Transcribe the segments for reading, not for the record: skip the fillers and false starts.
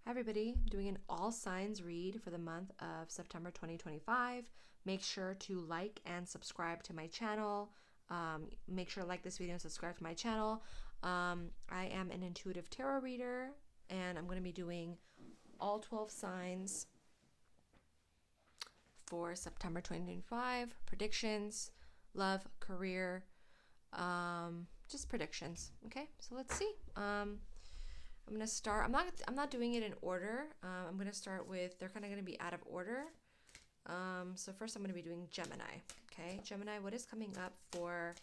Hi everybody, I'm doing an all signs read for the month of September 2025. Make sure to like and subscribe to my channel. Make sure to like this video and subscribe to my channel. I am an intuitive tarot reader and I'm going to be doing all 12 signs for September 2025. Predictions, love, career, just predictions. Okay, so let's see. I'm gonna start. I'm not doing it in order. I'm gonna start with. They're kind of gonna be out of order. So first, I'm gonna be doing Gemini. Okay, Gemini. What is coming up for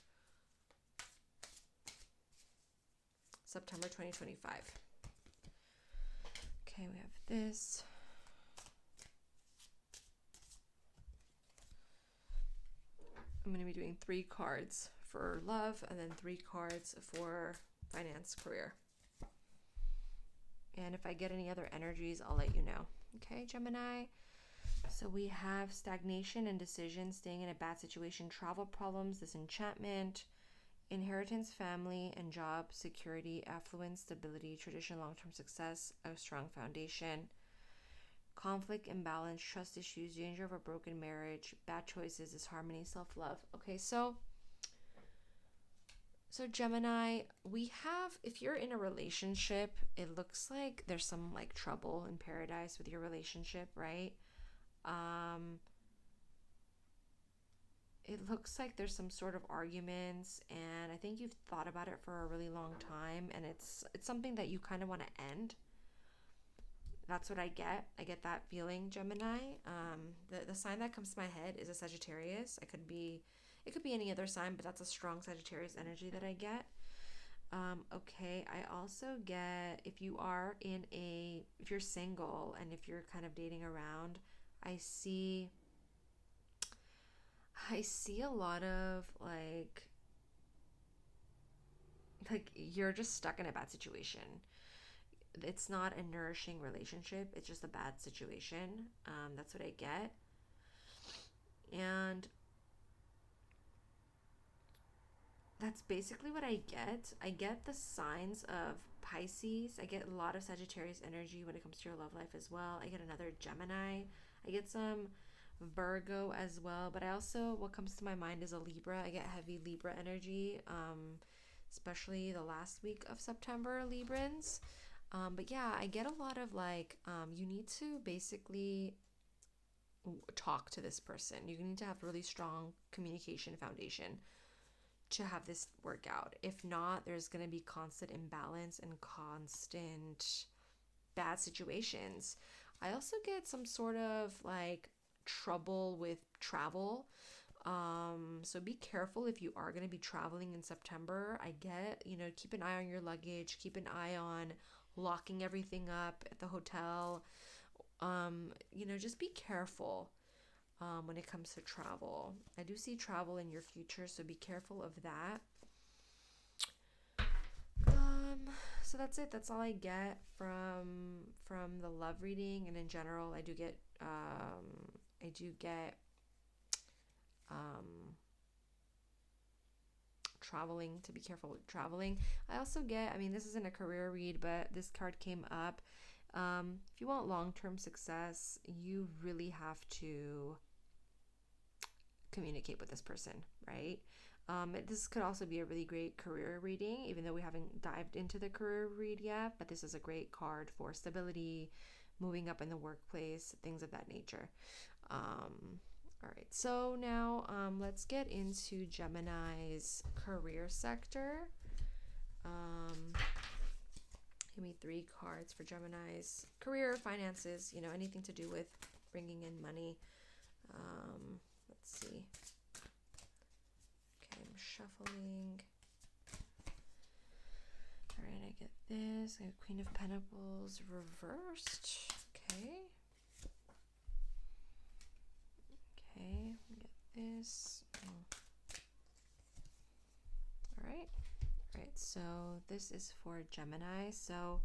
September 2025? Okay, we have this. I'm gonna be doing 3 cards for love and then 3 cards for finance, career. And if I get any other energies, I'll let you know. Okay, Gemini. So we have stagnation, indecision, staying in a bad situation, travel problems, disenchantment, inheritance, family and job, security, affluence, stability, tradition, long-term success, a strong foundation, conflict, imbalance, trust issues, danger of a broken marriage, bad choices, disharmony, self-love. Okay, so Gemini, we have, if you're in a relationship, it looks like there's some like trouble in paradise with your relationship, right? It looks like there's some sort of arguments, and I think you've thought about it for a really long time, and it's something that you kind of want to end. That's what I get. I get that feeling, Gemini. The sign that comes to my head is a Sagittarius. It could be any other sign, but that's a strong Sagittarius energy that I get. Okay, I also get if you're single and if you're kind of dating around, I see a lot of like you're just stuck in a bad situation. It's not a nourishing relationship, it's just a bad situation. That's what I get. And that's basically what I get. I get the signs of Pisces. I get a lot of Sagittarius energy when it comes to your love life as well. I get another Gemini. I get some Virgo as well. But I also, what comes to my mind is a Libra. I get heavy Libra energy, especially the last week of September, Librans. But yeah, I get a lot of you need to basically talk to this person. You need to have really strong communication foundation to have this work out. If not, there's going to be constant imbalance and constant bad situations. I also get some sort of like trouble with travel. So be careful if you are going to be traveling in September. I get, keep an eye on your luggage, keep an eye on locking everything up at the hotel. Just be careful when it comes to travel. I do see travel in your future, so be careful of that. So that's it. That's all I get from the love reading, and in general, I do get traveling, to be careful with traveling. I also get, this isn't a career read, but this card came up. If you want long-term success, you really have to communicate with this person, right? This could also be a really great career reading, even though we haven't dived into the career read yet, but this is a great card for stability, moving up in the workplace, things of that nature. All right, so now let's get into Gemini's career sector. Give me 3 cards for Gemini's career, finances, anything to do with bringing in money. Let's see. Okay, I'm shuffling. All right, I get this. I have Queen of Pentacles reversed. Okay. Okay, we get this. All right. All right, so this is for Gemini. So,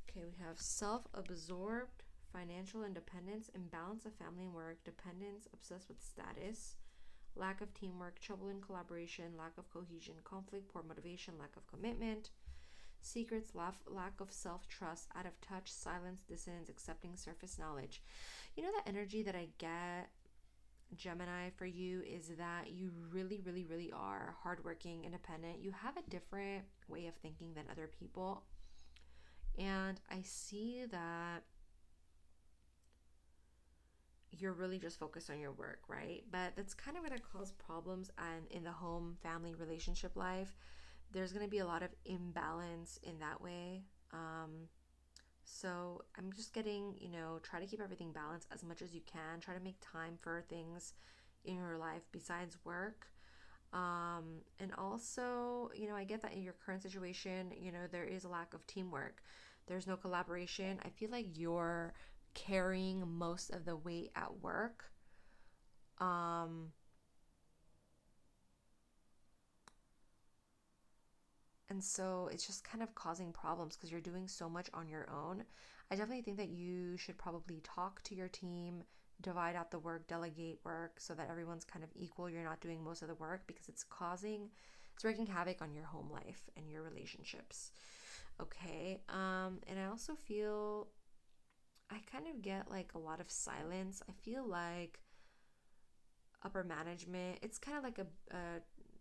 okay, we have self-absorbed, financial independence, imbalance of family and work, dependence, obsessed with status, lack of teamwork, trouble in collaboration, lack of cohesion, conflict, poor motivation, lack of commitment, secrets, lack of self-trust, out of touch, silence, dissonance, accepting surface knowledge. You know, the energy that I get, Gemini, for you is that you really, really, really are hardworking, independent. You have a different way of thinking than other people. And I see that you're really just focused on your work, right? But that's kind of going to cause problems and in the home, family, relationship life. There's going to be a lot of imbalance in that way. So I'm just getting, try to keep everything balanced as much as you can. Try to make time for things in your life besides work. And also, I get that in your current situation, there is a lack of teamwork. There's no collaboration. I feel like you're carrying most of the weight at work. Um, and so it's just kind of causing problems because you're doing so much on your own. I definitely think that you should probably talk to your team, divide out the work, delegate work so that everyone's kind of equal. You're not doing most of the work because it's wreaking havoc on your home life and your relationships. Okay. And I also feel I kind of get like a lot of silence. I feel like upper management, it's kind of like a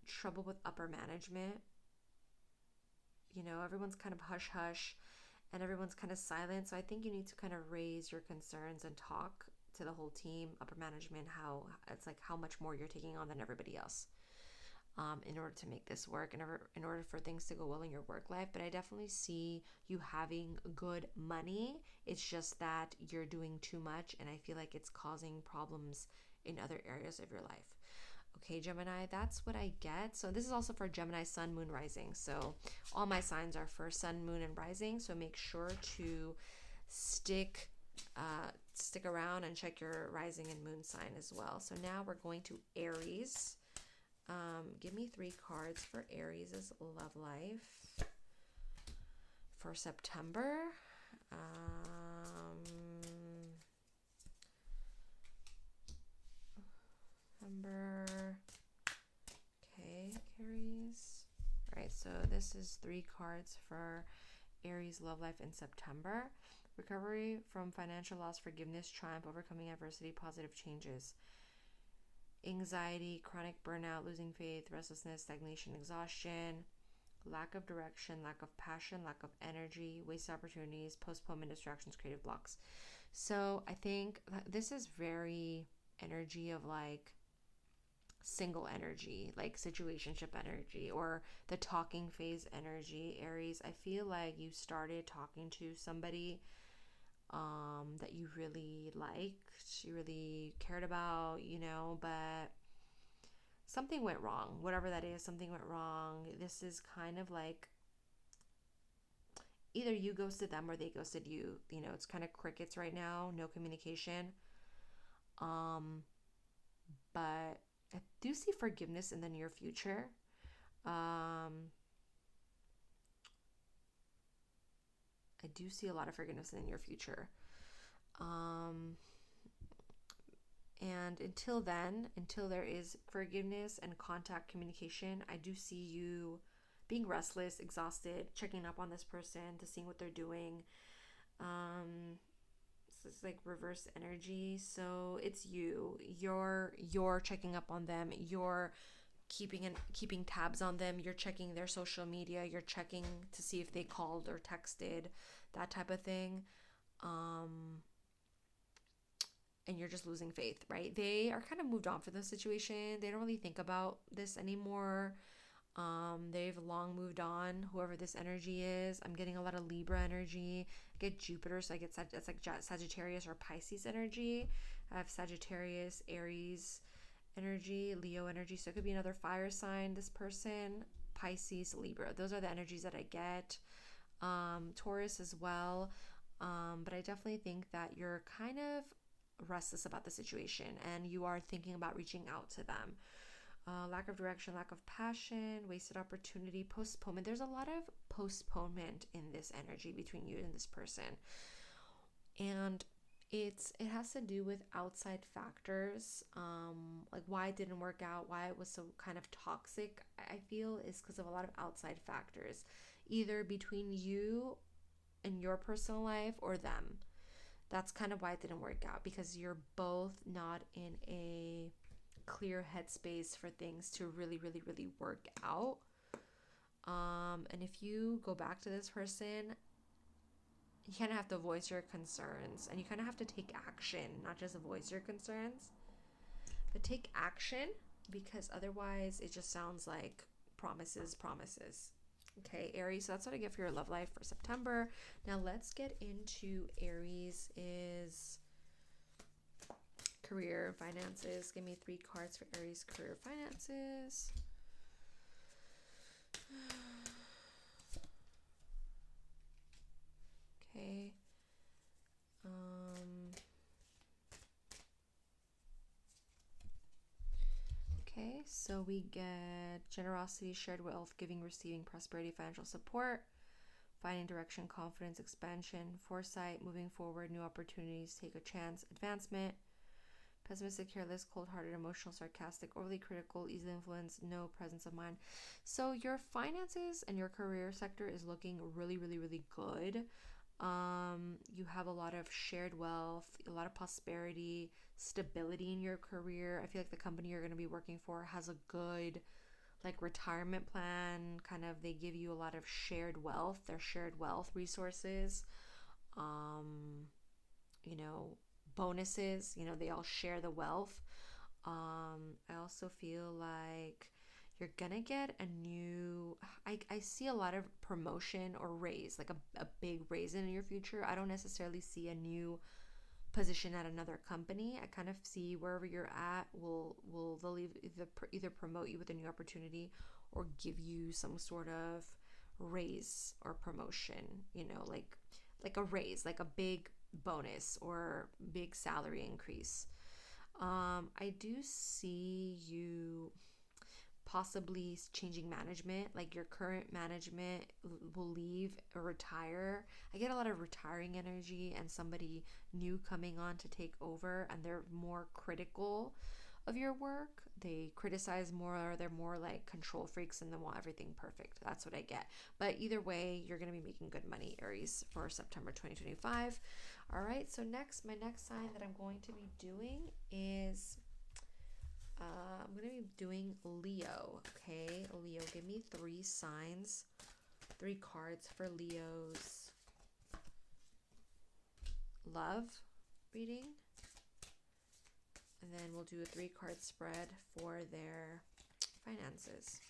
trouble with upper management. Everyone's kind of hush hush and everyone's kind of silent. So I think you need to kind of raise your concerns and talk to the whole team, upper management, how it's like how much more you're taking on than everybody else, in order to make this work, in order for things to go well in your work life. But I definitely see you having good money. It's just that you're doing too much, and I feel like it's causing problems in other areas of your life. Okay, Gemini, that's what I get. So this is also for Gemini, Sun, Moon, Rising. So all my signs are for Sun, Moon, and Rising. So make sure to stick stick around and check your rising and moon sign as well. So now we're going to Aries. Give me 3 cards for Aries' love life for September. September. Okay, Aries. All right, so this is 3 cards for Aries love life in September. Recovery from financial loss, forgiveness, triumph, overcoming adversity, positive changes. Anxiety, chronic burnout, losing faith, restlessness, stagnation, exhaustion, lack of direction, lack of passion, lack of energy, wasted opportunities, postponement, distractions, creative blocks. So I think this is very energy of like single energy, like situationship energy, or the talking phase energy. Aries, I feel like you started talking to somebody that you really liked, you really cared about, but something went wrong. Whatever that is, something went wrong. This is kind of like either you ghosted them or they ghosted you. It's kind of crickets right now, no communication. Um, but I do see forgiveness in the near future. Um, I do see a lot of forgiveness in the near future. Um, and until then, until there is forgiveness and contact communication, I do see you being restless, exhausted, checking up on this person to seeing what they're doing. So it's like reverse energy. So it's you. You're checking up on them. You're keeping tabs on them. You're checking their social media. You're checking to see if they called or texted, that type of thing. Um, and you're just losing faith, right? They are kind of moved on for the situation. They don't really think about this anymore. They've long moved on, whoever this energy is. I'm getting a lot of Libra energy. I get Jupiter, so I get that's like Sagittarius or Pisces energy. I have Sagittarius, Aries energy, Leo energy. So it could be another fire sign, this person, Pisces, Libra. Those are the energies that I get. Taurus as well. But I definitely think that you're kind of restless about the situation and you are thinking about reaching out to them. Lack of direction, lack of passion, wasted opportunity, postponement. There's a lot of postponement in this energy between you and this person. And it has to do with outside factors, like why it didn't work out, why it was so kind of toxic. I feel is because of a lot of outside factors. either between you and your personal life or them. That's kind of why it didn't work out, because you're both not in a clear headspace for things to really, really, really work out. And if you go back to this person, you kind of have to voice your concerns, and you kind of have to take action, not just voice your concerns, but take action, because otherwise it just sounds like promises, promises. Okay, Aries, so that's what I get for your love life for September. Now let's get into Aries is career, finances. Give me 3 cards for Aries career, finances. Okay. Okay, so we get generosity, shared wealth, giving, receiving, prosperity, financial support, finding direction, confidence, expansion, foresight, moving forward, new opportunities, take a chance, advancement, pessimistic, careless, cold-hearted, emotional, sarcastic, overly critical, easily influenced, no presence of mind. So your finances and your career sector is looking really, really, really good. You have a lot of shared wealth, a lot of prosperity, stability in your career. I feel like the company you're going to be working for has a good like retirement plan. Kind of, they give you a lot of shared wealth, their shared wealth resources. Um, you know, bonuses, they all share the wealth. I also feel like you're gonna get a new, I see a lot of promotion or raise, like a big raise in your future. I don't necessarily see a new position at another company. I kind of see wherever you're at they'll either promote you with a new opportunity or give you some sort of raise or promotion, like a raise, like a big bonus or big salary increase. I do see you possibly changing management, like your current management will leave or retire. I get a lot of retiring energy and somebody new coming on to take over, and they're more critical of your work. They criticize more, or they're more like control freaks and they want everything perfect. That's what I get. But either way, you're going to be making good money, Aries, for September 2025. All right, so my next sign that I'm going to be doing is I'm going to be doing Leo. Okay, Leo, give me 3 signs, 3 cards for Leo's love reading. And then we'll do a 3-card spread for their finances.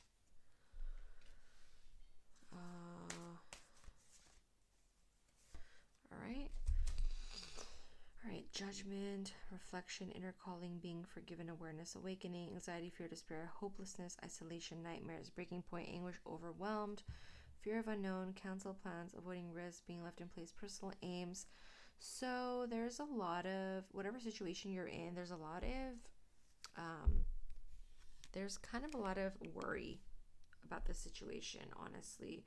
All right. All right, judgment, reflection, inner calling, being forgiven, awareness, awakening, anxiety, fear, despair, hopelessness, isolation, nightmares, breaking point, anguish, overwhelmed, fear of unknown, cancel plans, avoiding risk, being left in place, personal aims. So there's a lot of, whatever situation you're in, there's kind of a lot of worry about the situation, honestly.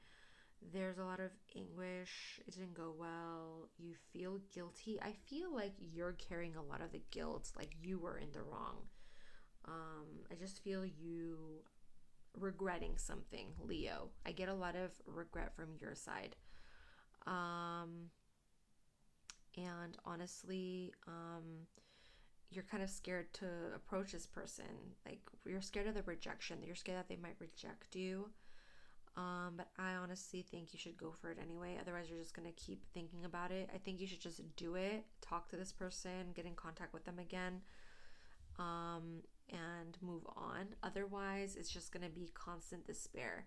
There's a lot of anguish. It didn't go well. You feel guilty. I feel like you're carrying a lot of the guilt, like you were in the wrong. I just feel you regretting something, Leo. I get a lot of regret from your side. And honestly, you're kind of scared to approach this person. Like, you're scared of the rejection. You're scared that they might reject you. But I honestly think you should go for it anyway. Otherwise, you're just going to keep thinking about it. I think you should just do it. Talk to this person, get in contact with them again, and move on. Otherwise, it's just going to be constant despair.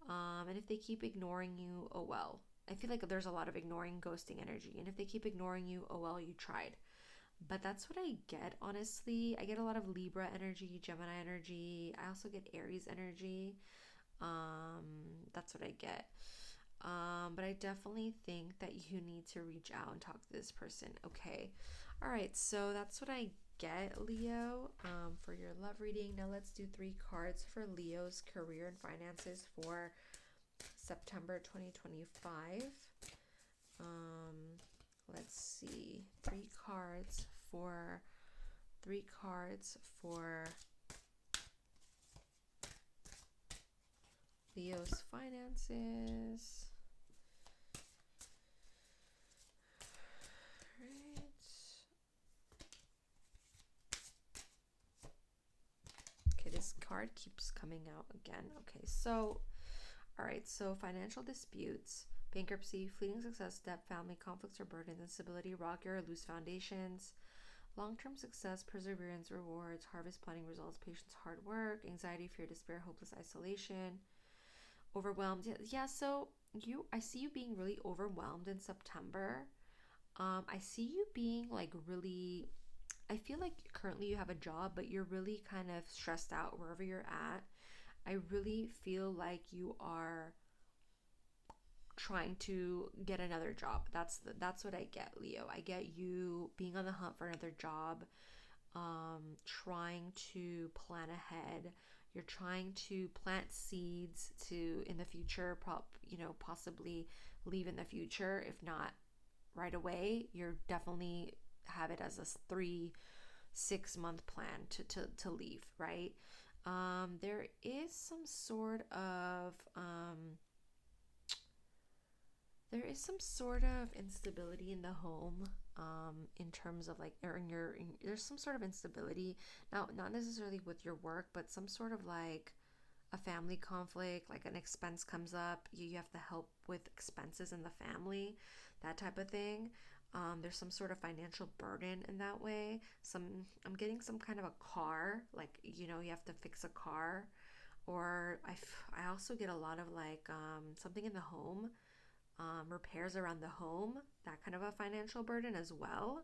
And if they keep ignoring you, oh well. I feel like there's a lot of ignoring, ghosting energy. And if they keep ignoring you, oh well, you tried. But that's what I get, honestly. I get a lot of Libra energy, Gemini energy. I also get Aries energy. That's what I get. But I definitely think that you need to reach out and talk to this person. Okay. All right. So that's what I get, Leo, for your love reading. Now let's do 3 cards for Leo's career and finances for September 2025. Let's see. 3 cards for Leo's finances. Right. Okay, this card keeps coming out again. Okay, so, all right, so financial disputes, bankruptcy, fleeting success, debt, family, conflicts or burdens, instability, rocky or loose foundations, long-term success, perseverance, rewards, harvest, planning, results, patience, hard work, anxiety, fear, despair, hopeless, isolation, overwhelmed. Yeah, so I see you being really overwhelmed in September. I see you being like really, I feel like currently you have a job, but you're really kind of stressed out wherever you're at. I really feel like you are trying to get another job. That's what I get, Leo. I get you being on the hunt for another job, trying to plan ahead. You're trying to plant seeds to in the future, possibly leave in the future, if not right away. You're definitely have it as a 3-6 month plan to leave, right? There is some sort of instability in the home, in terms of like, or there's some sort of instability now, not necessarily with your work, but some sort of like a family conflict, like an expense comes up, you have to help with expenses in the family, that type of thing. There's some sort of financial burden in that way. I'm getting some kind of a car, like, you have to fix a car, or I also get a lot of like, something in the home, repairs around the home, that kind of a financial burden as well.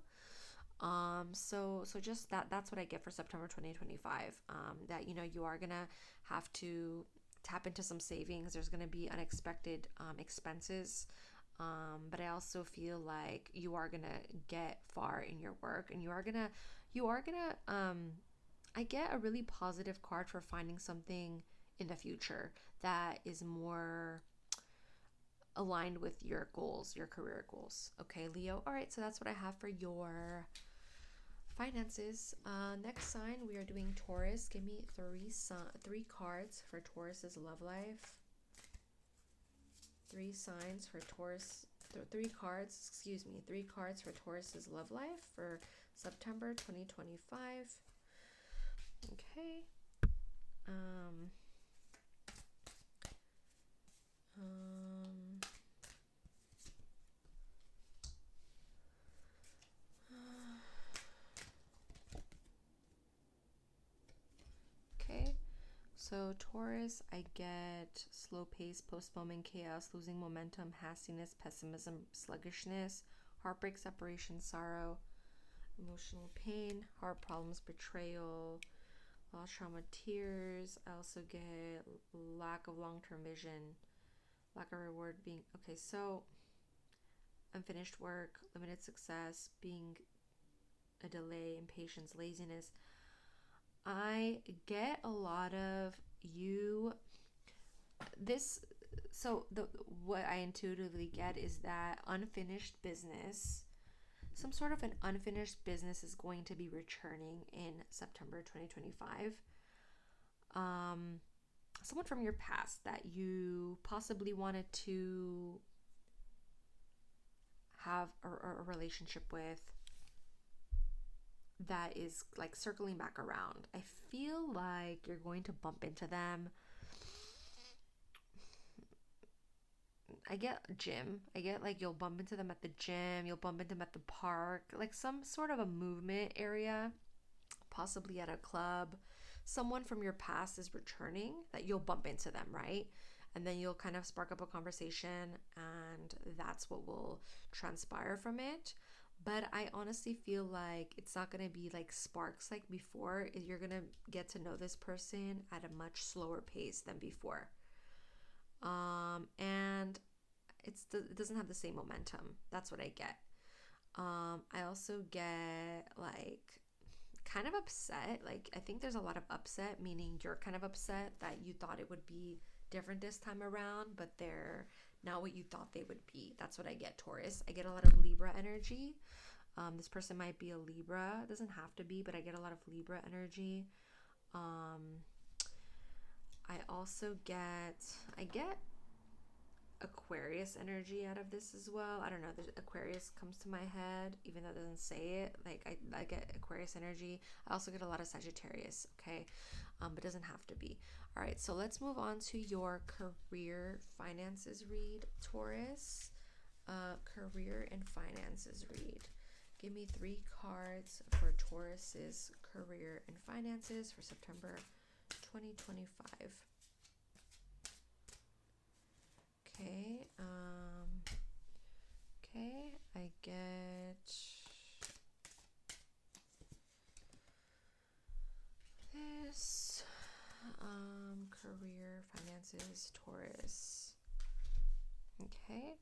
So just that's what I get for September 2025. That you are gonna have to tap into some savings. There's gonna be unexpected expenses. But I also feel like you are gonna get far in your work, and you are gonna I get a really positive card for finding something in the future that is more aligned with your goals, your career goals. Okay, Leo. All right, so that's what I have for your finances. Next sign, we are doing Taurus. Give me three cards for Taurus's love life. Three signs for Taurus. Three cards. Excuse me. Three cards for Taurus's love life for September 2025. Okay. Um. Okay. So Taurus, I get slow pace, postponement, chaos, losing momentum, hastiness, pessimism, sluggishness, heartbreak, separation, sorrow, emotional pain, heart problems, betrayal, loss, trauma, tears. I also get lack of long-term vision, lack of reward, being okay. So unfinished work, limited success, being a delay, impatience, laziness. I get a lot of you this so the what I intuitively get is that unfinished business, some sort of an unfinished business is going to be returning in September 2025. Someone from your past that you possibly wanted to have a relationship with, that is like circling back around. I feel like you're going to bump into them. I get gym. I get like you'll bump into them at the gym, you'll bump into them at the park, like some sort of a movement area, possibly at a club. Someone from your past is returning that you'll bump into them, right? And then you'll kind of spark up a conversation, and that's what will transpire from it. But I honestly feel like it's not going to be like sparks like before. You're going to get to know this person at a much slower pace than before. And it doesn't have the same momentum. That's what I get. I also get like kind of upset. Like I think there's a lot of upset, meaning you're kind of upset that you thought it would be different this time around, but they're not what you thought they would be. That's what I get, Taurus. I get a lot of Libra energy. This person might be a Libra. It doesn't have to be, but I get a lot of Libra energy. Um, I get Aquarius energy out of this as well. I don't know. There's Aquarius comes to my head, even though it doesn't say it. Like I get Aquarius energy. I also get a lot of Sagittarius. Okay, but it doesn't have to be. All right. So let's move on to your career finances read, Taurus. Career and finances read. Give me 3 cards for Taurus's career and finances for September 2025. Okay, okay, I get this, career, finances, Taurus. Okay,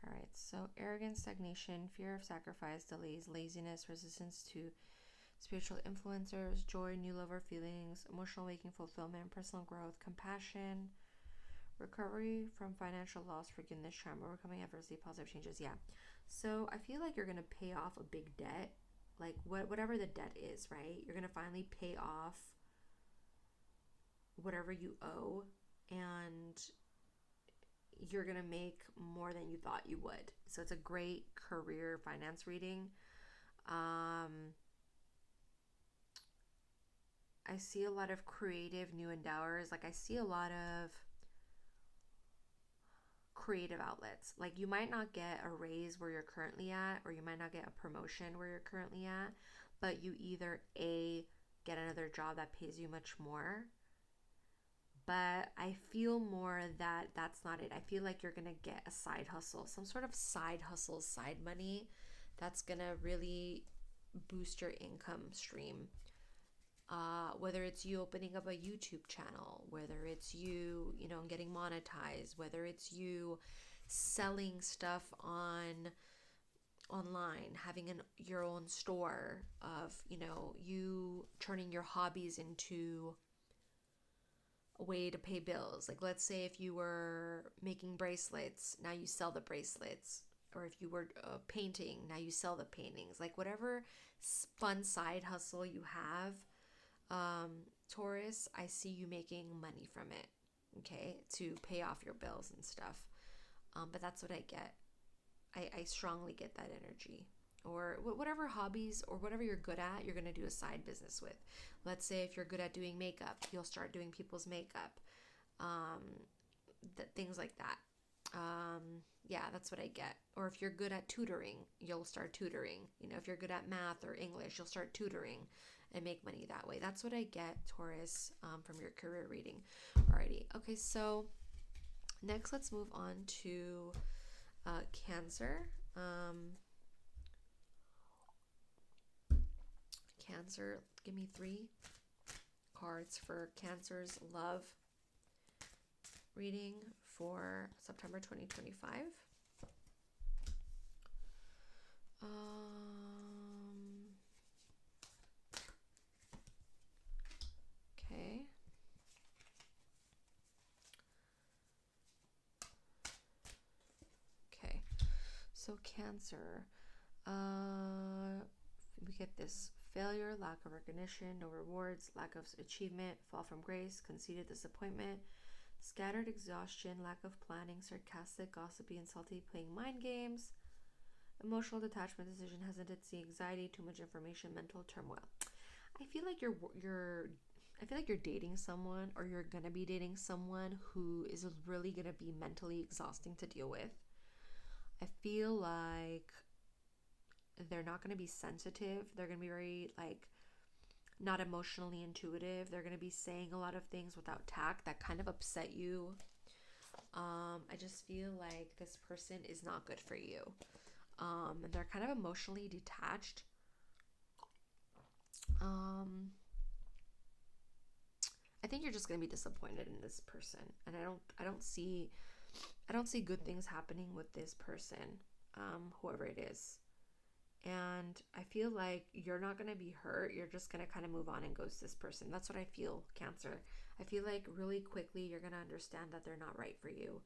all right, so arrogance, stagnation, fear of sacrifice, delays, laziness, resistance to spiritual influencers, joy, new lover feelings, emotional waking fulfillment, personal growth, compassion, recovery from financial loss, forgiveness, trauma, overcoming adversity, positive changes. Yeah. So I feel like you're gonna pay off a big debt, like whatever the debt is, right? You're gonna finally pay off whatever you owe, and you're gonna make more than you thought you would. So it's a great career finance reading. I see a lot of creative new endowers. Like I see a lot of creative outlets. Like you might not get a raise where you're currently at, or you might not get a promotion where you're currently at, but you either A, get another job that pays you much more. But I feel more that that's not it. I feel like you're gonna get a side hustle, some sort of side hustle, side money that's gonna really boost your income stream. Whether it's you opening up a YouTube channel, whether it's you, getting monetized, whether it's you selling stuff online, having your own store of, you turning your hobbies into a way to pay bills. Like let's say if you were making bracelets, now you sell the bracelets. Or if you were painting, now you sell the paintings. Like whatever fun side hustle you have, Taurus, I see you making money from it, okay, to pay off your bills and stuff. But that's what I get. I strongly get that energy. Or whatever hobbies or whatever you're good at, you're going to do a side business with. Let's say if you're good at doing makeup, you'll start doing people's makeup. Things like that. Yeah, that's what I get. Or if you're good at tutoring, you'll start tutoring. If you're good at math or English, you'll start tutoring and make money that way. That's what I get, Taurus, from your career reading. Alrighty. Okay, so next let's move on to Cancer. Cancer, give me 3 cards for Cancer's love reading for September 2025. Okay. Okay. So Cancer, we get this failure, lack of recognition, no rewards, lack of achievement, fall from grace, conceited disappointment, scattered exhaustion, lack of planning, sarcastic, gossipy, and salty, playing mind games, emotional detachment, decision hesitancy, anxiety, too much information, mental turmoil. I feel like you're dating someone, or you're gonna be dating someone who is really gonna be mentally exhausting to deal with. I feel like they're not gonna be sensitive. They're gonna be very not emotionally intuitive. They're gonna be saying a lot of things without tact that kind of upset you. I just feel like this person is not good for you. And they're kind of emotionally detached. I think you're just gonna be disappointed in this person, and I don't see good things happening with this person, whoever it is. And I feel like you're not gonna be hurt. You're just gonna kind of move on and ghost this person. That's what I feel, Cancer. I feel like really quickly you're gonna understand that they're not right for you.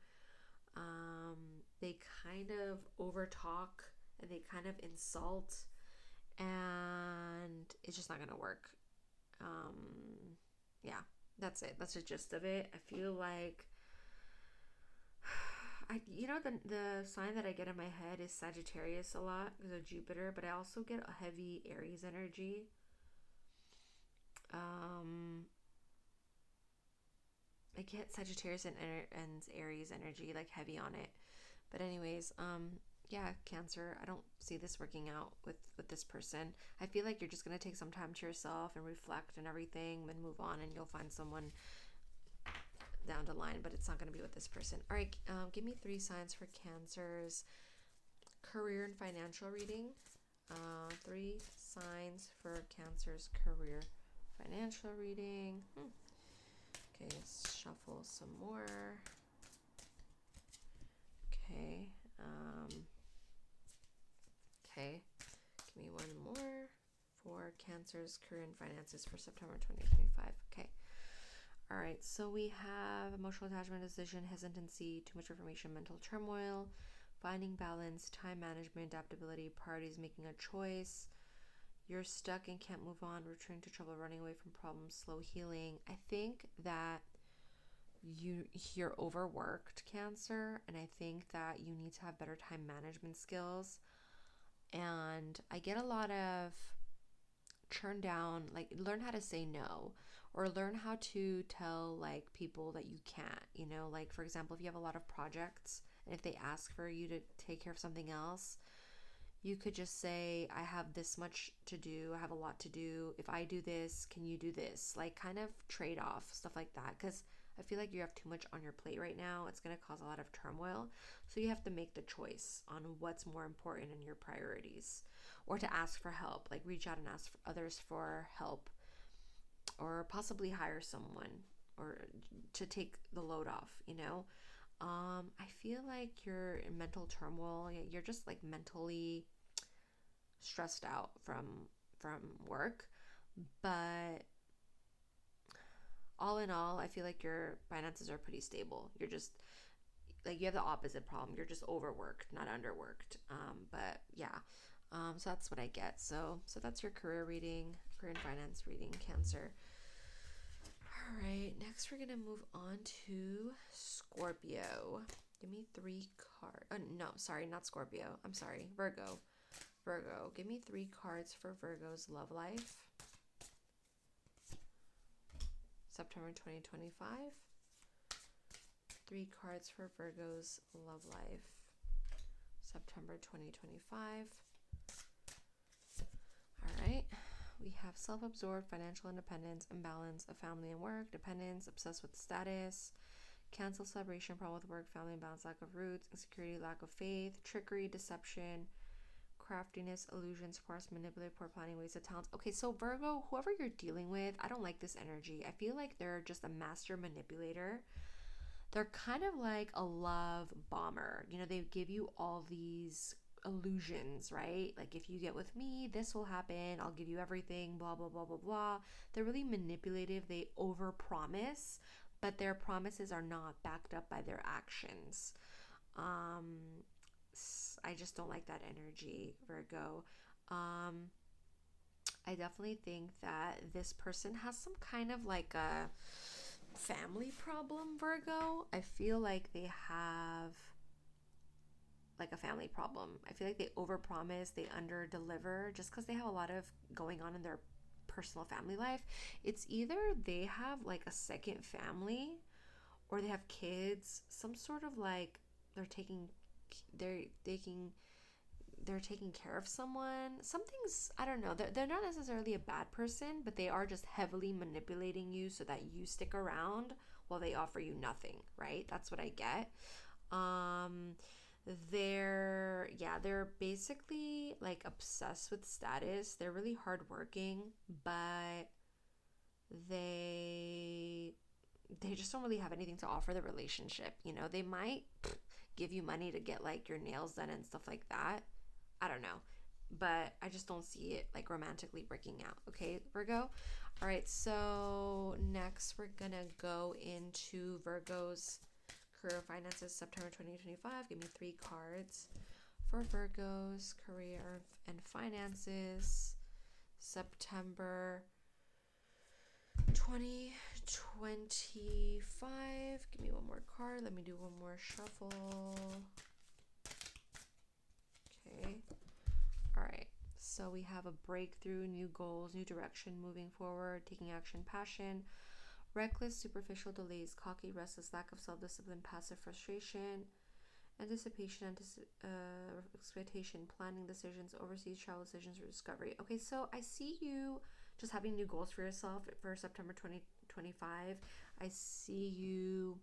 They kind of overtalk and they kind of insult, and it's just not gonna work. Yeah. That's it. That's the gist of it. I feel like the sign that I get in my head is Sagittarius a lot because of Jupiter, but I also get a heavy Aries energy. Um, I get Sagittarius and Aries energy like heavy on it. But anyways, yeah, Cancer. I don't see this working out with this person. I feel like you're just gonna take some time to yourself and reflect and everything, then move on, and you'll find someone down the line. But it's not gonna be with this person. All right, give me 3 signs for Cancer's career and financial reading. 3 signs for Cancer's career financial reading. Okay, let's shuffle some more. Okay. Okay. Give me one more for Cancer's career and finances for September 2025. Okay. All right. So we have emotional attachment, decision, hesitancy, too much information, mental turmoil, finding balance, time management, adaptability, priorities, making a choice. You're stuck and can't move on, returning to trouble, running away from problems, slow healing. I think that you're overworked, Cancer, and I think that you need to have better time management skills. And I get a lot of turn down, like learn how to say no, or learn how to tell like people that you can't, like for example, if you have a lot of projects and if they ask for you to take care of something else, you could just say, I have this much to do, I have a lot to do, if I do this, can you do this, like kind of trade off stuff like that, because I feel like you have too much on your plate right now. It's going to cause a lot of turmoil. So you have to make the choice on what's more important in your priorities, or to ask for help, like reach out and ask for others for help, or possibly hire someone or to take the load off. I feel like you're in mental turmoil. You're just like mentally stressed out from work, but all in all, I feel like your finances are pretty stable. You're just like you have the opposite problem. You're just overworked, not underworked. But yeah, so that's what I get. So that's your career reading, career and finance reading, Cancer. All right, next we're gonna move on to Scorpio. Give me 3 cards. No, sorry, not Scorpio. I'm sorry, Virgo. Virgo. Give me 3 cards for Virgo's love life. September 2025. 3 cards for Virgo's love life. September 2025. All right. We have self-absorbed, financial independence, imbalance of family and work, dependence, obsessed with status, cancel celebration, problem with work, family imbalance, lack of roots, insecurity, lack of faith, trickery, deception, craftiness, illusions, force, manipulate, poor planning, waste of talents. Okay, so Virgo, whoever you're dealing with, I don't like this energy. I feel like they're just a master manipulator. They're kind of like a love bomber. They give you all these illusions, right? Like, if you get with me, this will happen. I'll give you everything, blah, blah, blah, blah, blah. They're really manipulative. They overpromise, but their promises are not backed up by their actions. I just don't like that energy, Virgo. I definitely think that this person has some kind of like a family problem, Virgo. I feel like they have like a family problem. I feel like they overpromise, they underdeliver just because they have a lot of going on in their personal family life. It's either they have like a second family or they have kids, some sort of like they're taking they're taking care of someone. Something's, I don't know. They're not necessarily a bad person, but they are just heavily manipulating you so that you stick around while they offer you nothing, right? That's what I get. They're basically like obsessed with status. They're really hardworking, but they they just don't really have anything to offer the relationship. They might give you money to get like your nails done and stuff like that. I don't know, but I just don't see it like romantically working out. Okay, Virgo. All right, so next we're gonna go into Virgo's career finances, September 2025. Give me 3 cards for Virgo's career and finances, September 2025. Give me one more card. Let me do one more shuffle. Okay. All right. So we have a breakthrough, new goals, new direction, moving forward, taking action, passion, reckless, superficial delays, cocky, restless, lack of self-discipline, passive frustration, anticipation, expectation, planning decisions, overseas travel decisions, or discovery. Okay, so I see you just having new goals for yourself for September 2025. I see you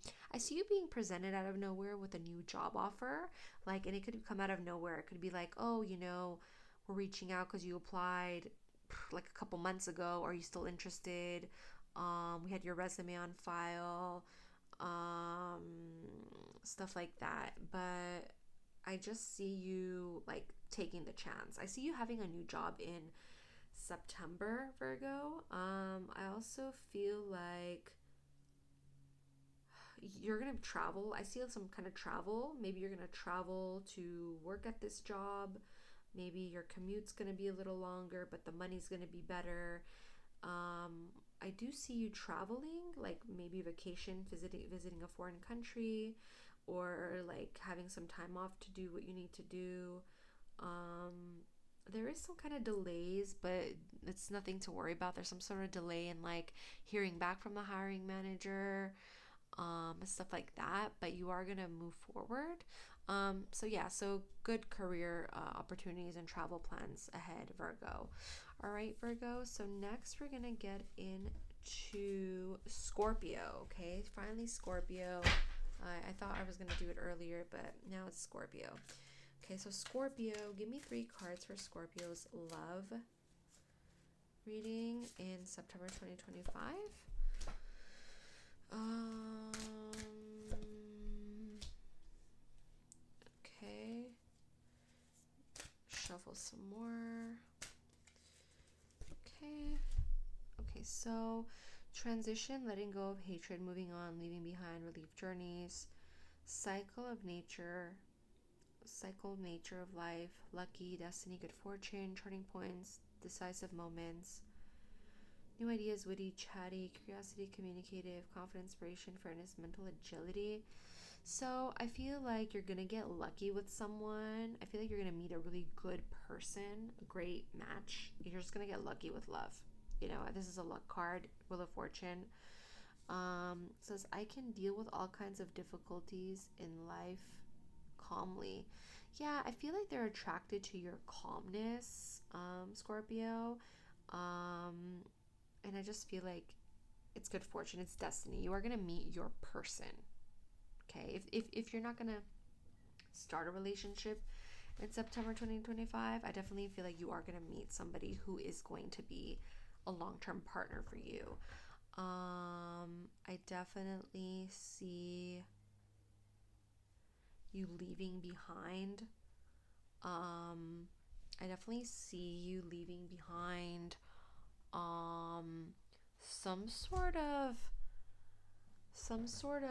being presented out of nowhere with a new job offer. Like, and it could come out of nowhere. It could be like, oh, we're reaching out because you applied like a couple months ago. Are you still interested? We had your resume on file, stuff like that. But I just see you like taking the chance. I see you having a new job in September, Virgo. I also feel like you're gonna travel. I see some kind of travel. Maybe you're gonna travel to work at this job. Maybe your commute's gonna be a little longer, but the money's gonna be better. I do see you traveling, like maybe vacation, visiting a foreign country, or like having some time off to do what you need to do. There is some kind of delays, but it's nothing to worry about. There's some sort of delay in like hearing back from the hiring manager, stuff like that, but you are gonna move forward. So yeah, so good career opportunities and travel plans ahead, Virgo. All right, Virgo. So next we're gonna get into Scorpio. Okay, finally Scorpio. I thought I was gonna do it earlier, but now it's Scorpio. Okay, so Scorpio, give me 3 cards for Scorpio's love reading in September 2025. Okay. Shuffle some more. Okay. Okay, so transition, letting go of hatred, moving on, leaving behind, relief journeys, cycle of nature of life, lucky, destiny, good fortune, turning points, decisive moments, new ideas, witty, chatty, curiosity, communicative, confidence, inspiration, fairness, mental agility. So I feel like you're gonna get lucky with someone. I feel like you're gonna meet a really good person, a great match. You're just gonna get lucky with love. This is a luck card, Wheel of Fortune. Says I can deal with all kinds of difficulties in life calmly. Yeah, I feel like they're attracted to your calmness, Scorpio. And I just feel like it's good fortune, it's destiny. You are gonna meet your person. Okay, if you're not gonna start a relationship in September 2025, I definitely feel like you are gonna meet somebody who is going to be a long-term partner for you. I definitely see you leaving behind. I definitely see you leaving behind some sort of some sort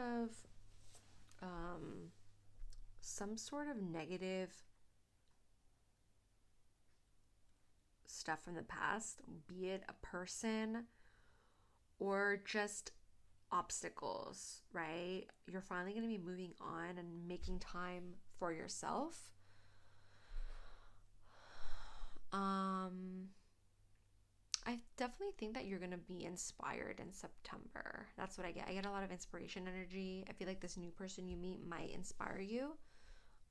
of negative stuff from the past, be it a person or just obstacles, right? You're finally going to be moving on and making time for yourself. I definitely think that you're going to be inspired in September. That's what I get. I get a lot of inspiration energy. I feel like this new person you meet might inspire you.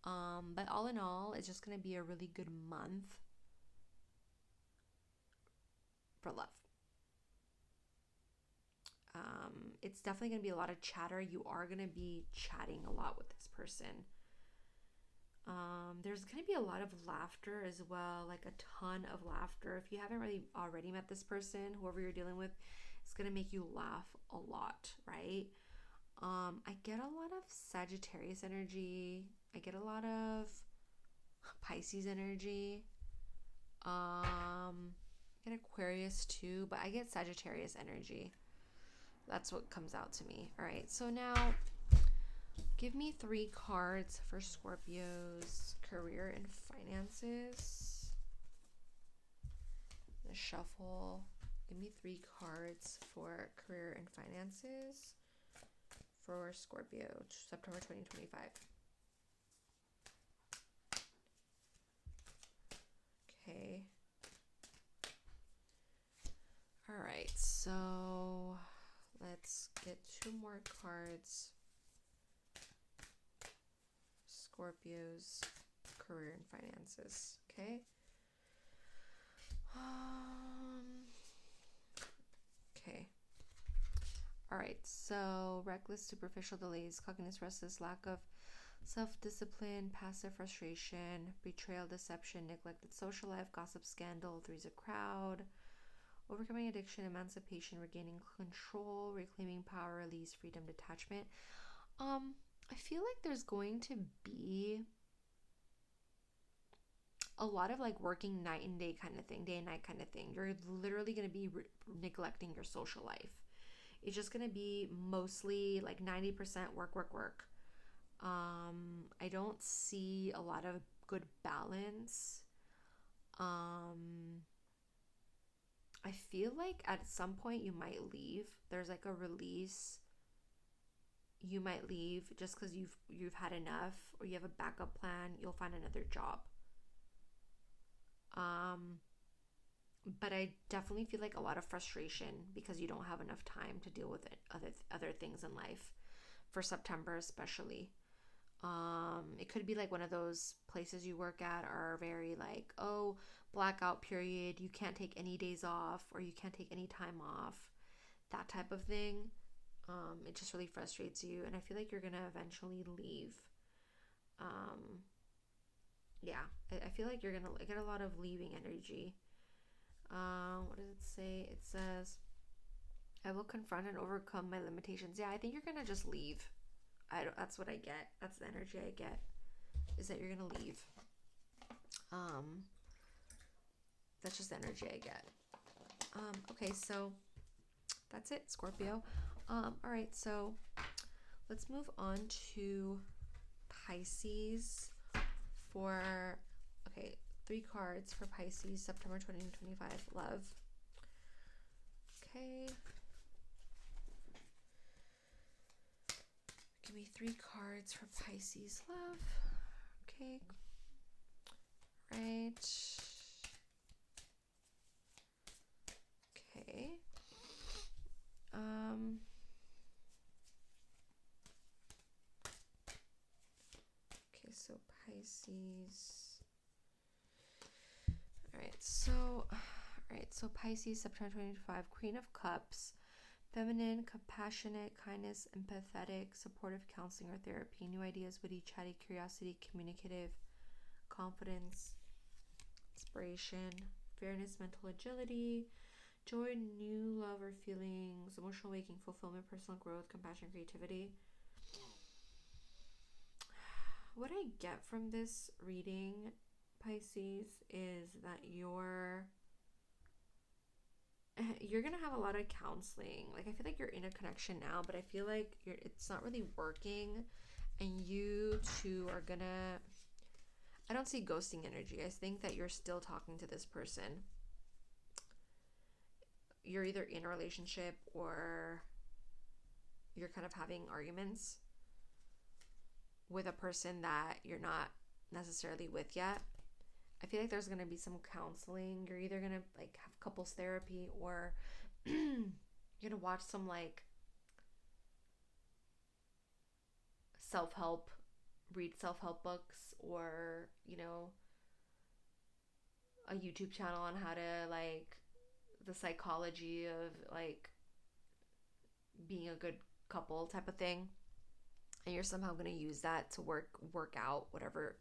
But all in all, it's just going to be a really good month for love. It's definitely going to be a lot of chatter. You are going to be chatting a lot with this person. There's going to be a lot of laughter as well, like a ton of laughter. If you haven't really already met this person, whoever you're dealing with, it's going to make you laugh a lot, right? I get a lot of Sagittarius energy. I get a lot of Pisces energy. I get Aquarius too, but I get Sagittarius energy. That's what comes out to me. All right, so now give me 3 cards for Scorpio's career and finances. The shuffle. Give me 3 cards for career and finances for Scorpio, September 2025. Okay. All right, so let's get 2 more cards. Scorpio's career and finances. Okay. Okay. All right. So reckless, superficial delays, cockiness, restless, lack of self-discipline, passive frustration, betrayal, deception, neglected social life, gossip, scandal, three's a crowd, overcoming addiction, emancipation, regaining control, reclaiming power, release, freedom, detachment. I feel like there's going to be a lot of like working night and day kind of thing, day and night kind of thing. You're literally going to be neglecting your social life. It's just going to be mostly like 90% work, work, work. I don't see a lot of good balance. I feel like at some point you might leave. There's like a release. You might leave just because you've had enough, or you have a backup plan. You'll find another job. But I definitely feel like a lot of frustration because you don't have enough time to deal with it, other things in life, for September especially. It could be like one of those places you work at are very like, oh, blackout period, you can't take any days off, or you can't take any time off, that type of thing. It just really frustrates you, and I feel like you're gonna eventually leave. Yeah, I feel like you're gonna get a lot of leaving energy. What does it say? It says, I will confront and overcome my limitations. Yeah, I think you're gonna just leave. That's what I get. That's the energy I get, is that you're gonna leave. That's just the energy I get. Okay, so that's it, Scorpio. All right, so let's move on to Pisces for, okay, 3 cards for Pisces, September 2025, love. Okay. Give me 3 cards for Pisces, love. Okay. Right. Okay. Okay, so Pisces. So Pisces, September 2025, Queen of Cups, feminine, compassionate, kindness, empathetic, supportive counseling or therapy, new ideas, witty, chatty, curiosity, communicative, confidence, inspiration, fairness, mental agility, joy, new love or feelings, emotional waking, fulfillment, personal growth, compassion, creativity. What I get from this reading, Pisces, is that you're gonna have a lot of counseling. Like, I feel like you're in a connection now, but I feel like it's not really working, and you two are gonna, I don't see ghosting energy. I think that you're still talking to this person. You're either in a relationship or you're kind of having arguments with a person that you're not necessarily with yet. I feel like there's going to be some counseling. You're either going to like have couples therapy, or you're going to watch some like read self-help books, or, a YouTube channel on how to like the psychology of like being a good couple type of thing. And you're somehow going to use that to work out whatever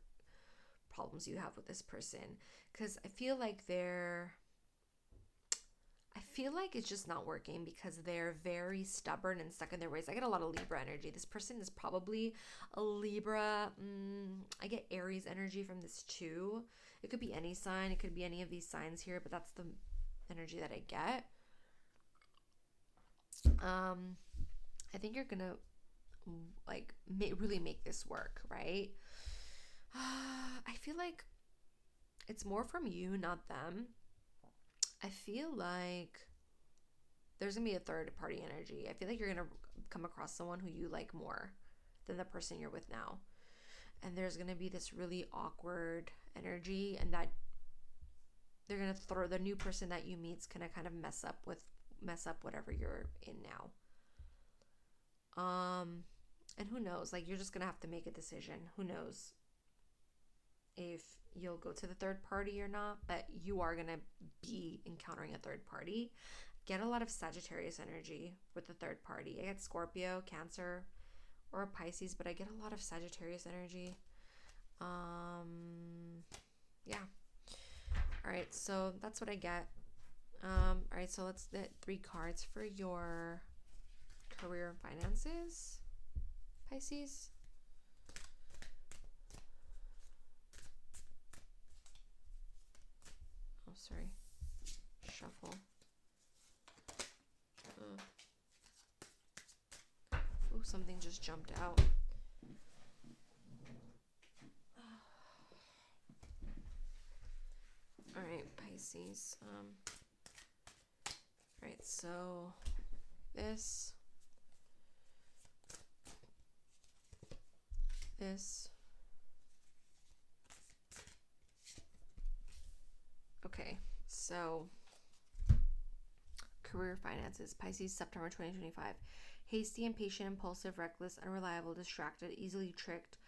problems you have with this person, because I feel like it's just not working because they're very stubborn and stuck in their ways. I get a lot of Libra energy. This person is probably a Libra. I get Aries energy from this too. It could be any sign. It could be any of these signs here, but that's the energy that I get. I think you're gonna like really make this work, right? I feel like it's more from you, not them. I feel like there's gonna be a third party energy. I feel like you're gonna come across someone who you like more than the person you're with now. And there's gonna be this really awkward energy, and that they're gonna throw the new person that you meet's gonna kind of mess up whatever you're in now. And who knows? Like, you're just gonna have to make a decision. Who knows if you'll go to the third party or not, but you are gonna be encountering a third party. Get a lot of Sagittarius energy with the third party. I get Scorpio, Cancer, or Pisces, but I get a lot of Sagittarius energy. Yeah. All right, so that's what I get. All right, so let's get 3 cards for your career and finances, Pisces. Oh, sorry. Shuffle. Oh, something just jumped out. All right, Pisces. All right, so this, okay, so career finances, Pisces, September 2025. Hasty, impatient, impulsive, reckless, unreliable, distracted, easily tricked,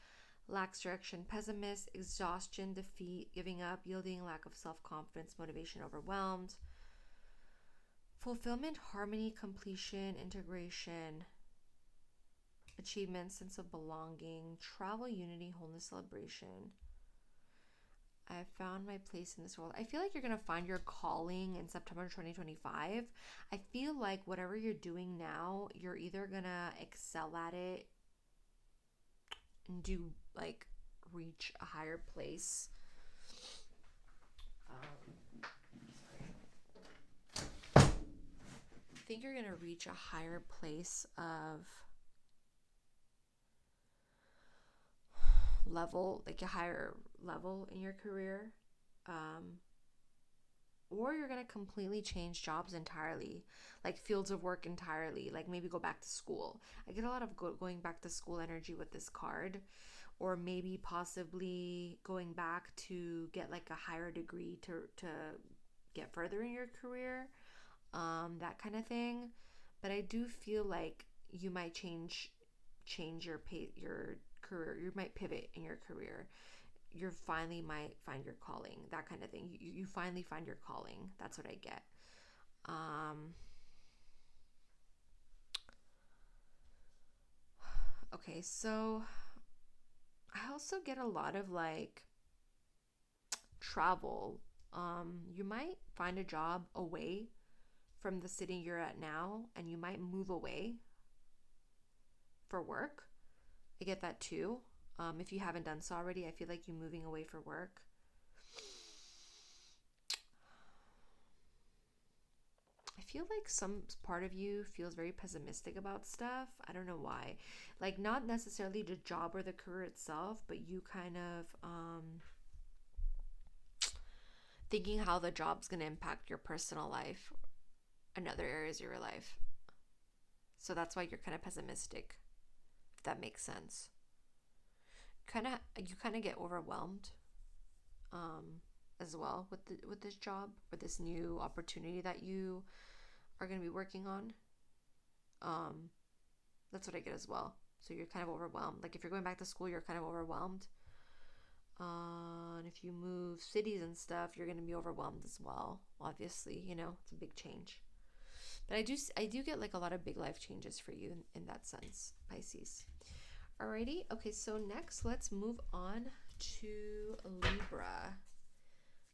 lacks direction, pessimist, exhaustion, defeat, giving up, yielding, lack of self-confidence, motivation, overwhelmed, fulfillment, harmony, completion, integration, achievement, sense of belonging, travel, unity, wholeness, celebration. I found my place in this world. I feel like you're going to find your calling in September 2025. I feel like whatever you're doing now, you're either going to excel at it and do, like, reach a higher place. I think you're going to reach a higher place of level, like a higher level in your career, or you're gonna completely change jobs entirely, like fields of work entirely, like maybe go back to school. I get a lot of going back to school energy with this card, or maybe possibly going back to get like a higher degree to get further in your career, that kind of thing. But I do feel like you might change your career. You might pivot in your career. You finally might find your calling, that kind of thing. You finally find your calling. That's what I get. Okay, so I also get a lot of like travel. You might find a job away from the city you're at now, and you might move away for work. I get that too. If you haven't done so already, I feel like you moving away for work. I feel like some part of you feels very pessimistic about stuff. I don't know why. Like, not necessarily the job or the career itself, but you kind of thinking how the job's going to impact your personal life and other areas of your life. So that's why you're kind of pessimistic, if that makes sense. You kind of get overwhelmed as well with this job, or this new opportunity that you are going to be working on. That's what I get as well. So you're kind of overwhelmed. Like, if you're going back to school, you're kind of overwhelmed. And if you move cities and stuff, you're going to be overwhelmed as well. Obviously, it's a big change. But I do get like a lot of big life changes for you in that sense, Pisces. Alrighty, okay, so next let's move on to Libra.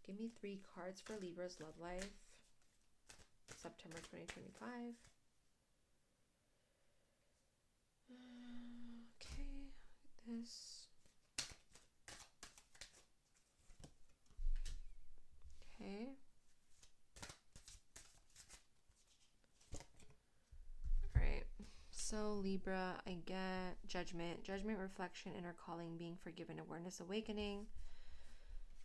Give me 3 cards for Libra's love life, September 2025. Okay, this. Okay. Alright. So Libra, I get judgment, reflection, inner calling, being forgiven, awareness, awakening.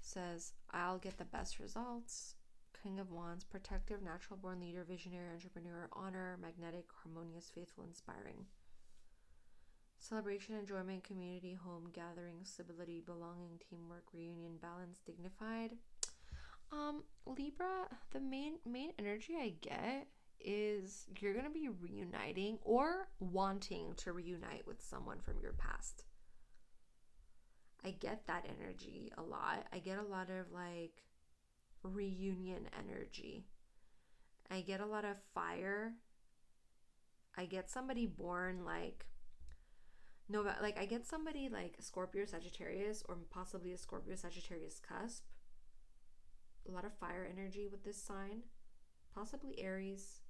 Says, I'll get the best results. King of Wands, protective, natural born leader, visionary, entrepreneur, honor, magnetic, harmonious, faithful, inspiring. Celebration, enjoyment, community, home, gathering, stability, belonging, teamwork, reunion, balance, dignified. Libra, the main energy I get is you're gonna be reuniting or wanting to reunite with someone from your past. I get that energy a lot. I get a lot of like reunion energy. I get a lot of fire. I get somebody born like I get somebody like Scorpio Sagittarius or possibly a Scorpio Sagittarius cusp. A lot of fire energy with this sign, possibly Aries,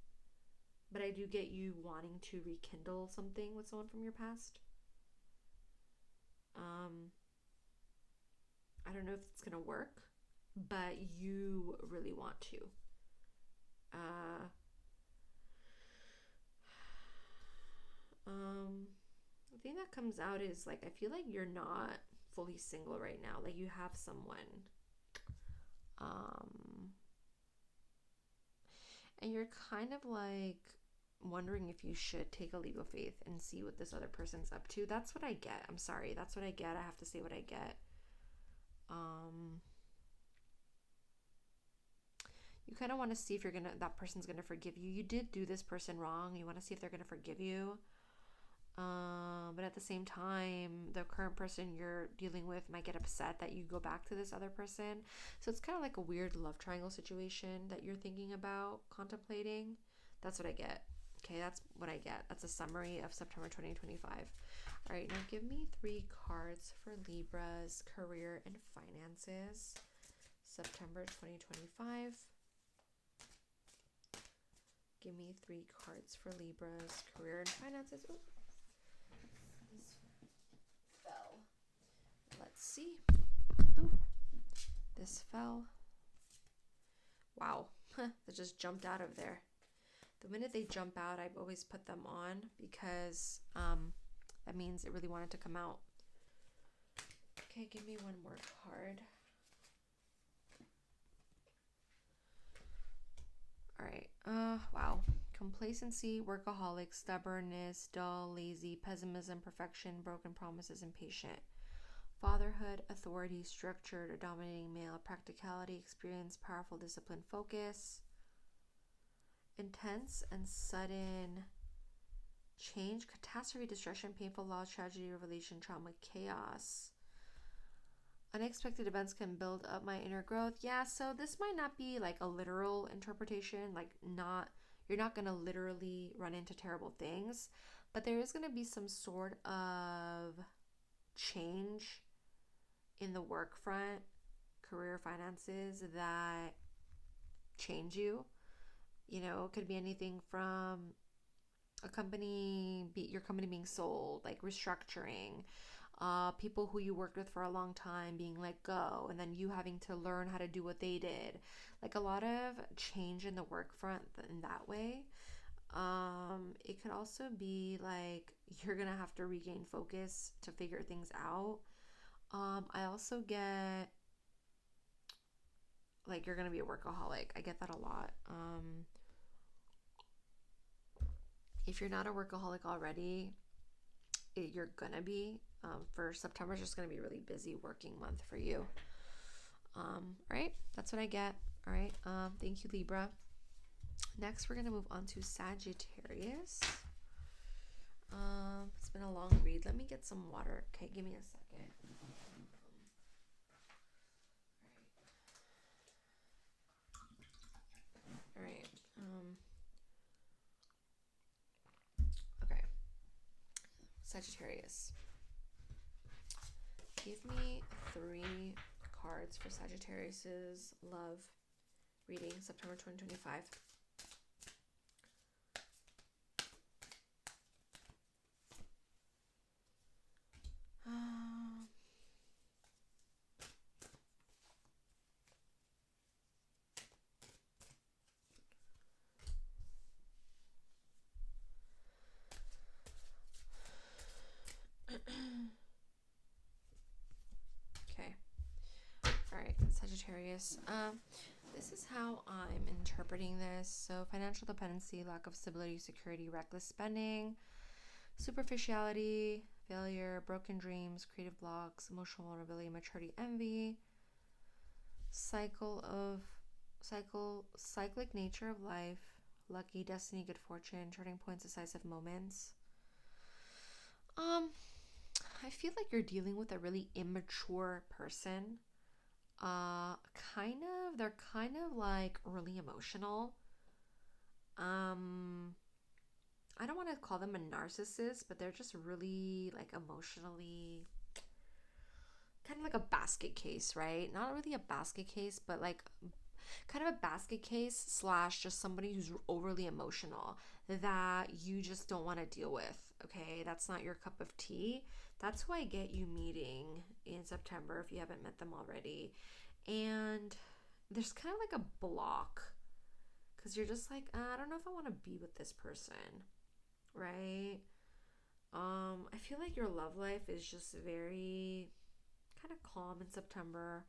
but I do get you wanting to rekindle something with someone from your past. I don't know if it's gonna work, but you really want to. The thing that comes out is like I feel like you're not fully single right now. Like you have someone. And you're kind of like wondering if you should take a leap of faith and see what this other person's up to. That's what I get. I'm sorry. That's what I get. I have to say what I get. You kind of want to see if that person's gonna forgive you. You did do this person wrong. You want to see if they're gonna forgive you. But at the same time, the current person you're dealing with might get upset that you go back to this other person. So it's kind of like a weird love triangle situation that you're thinking about contemplating. That's what I get. Okay, that's what I get. That's a summary of September 2025. All right, now give me 3 cards for Libra's career and finances. September 2025. Give me 3 cards for Libra's career and finances. Ooh. This fell. Let's see. Ooh. This fell. Wow. That just jumped out of there. The minute they jump out, I always put them on because that means it really wanted to come out. Okay, give me one more card. All right. Wow. Complacency, workaholic, stubbornness, dull, lazy, pessimism, perfection, broken promises, impatient. Fatherhood, authority, structured or dominating male, practicality, experience, powerful, discipline, focus. Intense and sudden change, catastrophe, destruction, painful loss, tragedy, revelation, trauma, chaos. Unexpected events can build up my inner growth. Yeah, so this might not be like a literal interpretation, you're not going to literally run into terrible things, but there is going to be some sort of change in the work front, career, finances that change you. You know, it could be anything from your company being sold, like restructuring, people who you worked with for a long time being let go, and then you having to learn how to do what they did. Like a lot of change in the work front in that way. It could also be like you're gonna have to regain focus to figure things out. I also get like you're gonna be a workaholic. I get that a lot. If you're not a workaholic already, you're gonna be. For September, it's just gonna be a really busy working month for you. All right, that's what I get. All right, thank you, Libra. Next, we're gonna move on to Sagittarius. It's been a long read. Let me get some water. Okay, give me a second. All right. Okay. Sagittarius. Give me 3 cards for Sagittarius's love reading, September 2025. Okay. All right, Sagittarius. This is how I'm interpreting this. So, financial dependency, lack of stability, security, reckless spending, superficiality, failure, broken dreams, creative blocks, emotional vulnerability, maturity, envy, cyclic nature of life, lucky, destiny, good fortune, turning points, decisive moments. Um, I feel like you're dealing with a really immature person. They're kind of like really emotional. Um, I don't want to call them a narcissist, but they're just really like emotionally kind of like a basket case, right? Not really a basket case, but like kind of a basket case slash just somebody who's overly emotional that you just don't want to deal with. Okay, that's not your cup of tea. That's who I get you meeting in September if you haven't met them already. And there's kind of like a block because you're just like, I don't know if I want to be with this person, right? I feel like your love life is just very kind of calm in September.